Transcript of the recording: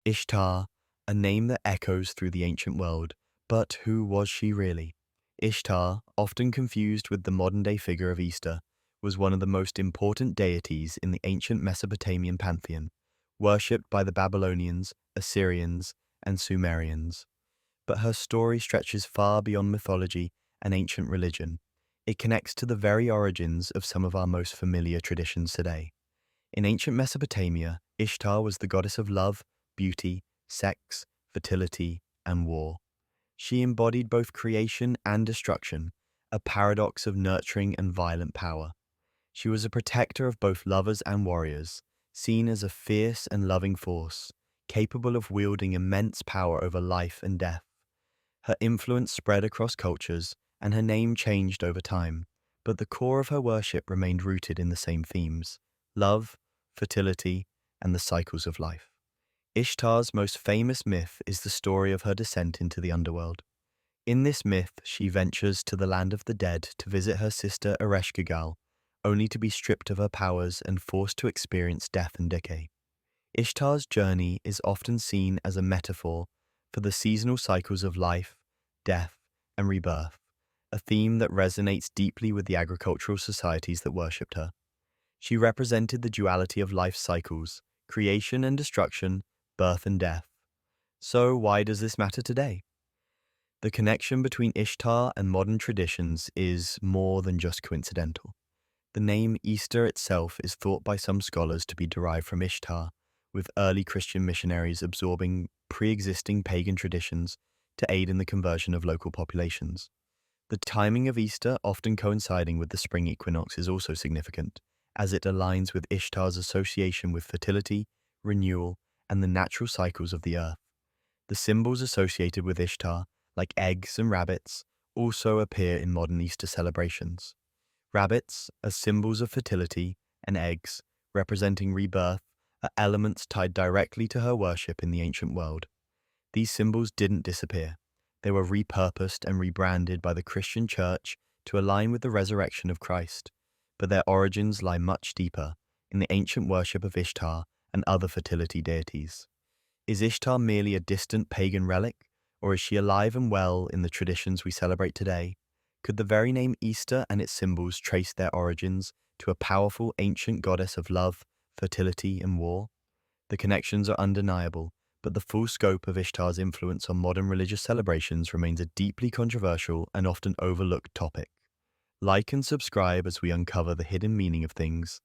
Ishtar, a name that echoes through the ancient world, but who was she really? Ishtar, often confused with the modern-day figure of Easter, was one of the most important deities in the ancient Mesopotamian pantheon, worshipped by the Babylonians, Assyrians, and Sumerians. But her story stretches far beyond mythology and ancient religion. It connects to the very origins of some of our most familiar traditions today. In ancient Mesopotamia, Ishtar was the goddess of love, beauty, sex, fertility, and war. She embodied both creation and destruction, a paradox of nurturing and violent power. She was a protector of both lovers and warriors, seen as a fierce and loving force, capable of wielding immense power over life and death. Her influence spread across cultures, and her name changed over time, but the core of her worship remained rooted in the same themes: love, fertility, and the cycles of life. Ishtar's most famous myth is the story of her descent into the underworld. In this myth, she ventures to the land of the dead to visit her sister Ereshkigal, only to be stripped of her powers and forced to experience death and decay. Ishtar's journey is often seen as a metaphor for the seasonal cycles of life, death, and rebirth, a theme that resonates deeply with the agricultural societies that worshipped her. She represented the duality of life's cycles: creation and destruction, birth and death. So why does this matter today? The connection between Ishtar and modern traditions is more than just coincidental. The name Easter itself is thought by some scholars to be derived from Ishtar, with early Christian missionaries absorbing pre-existing pagan traditions to aid in the conversion of local populations. The timing of Easter, often coinciding with the spring equinox, is also significant, as it aligns with Ishtar's association with fertility, renewal, and the natural cycles of the earth. The symbols associated with Ishtar, like eggs and rabbits, also appear in modern Easter celebrations. Rabbits, as symbols of fertility, and eggs, representing rebirth, are elements tied directly to her worship in the ancient world. These symbols didn't disappear. They were repurposed and rebranded by the Christian Church to align with the resurrection of Christ, but their origins lie much deeper, in the ancient worship of Ishtar and other fertility deities. Is Ishtar merely a distant pagan relic, or is she alive and well in the traditions we celebrate today? Could the very name Easter and its symbols trace their origins to a powerful ancient goddess of love, fertility, and war? The connections are undeniable, but the full scope of Ishtar's influence on modern religious celebrations remains a deeply controversial and often overlooked topic. Like and subscribe as we uncover the hidden meaning of things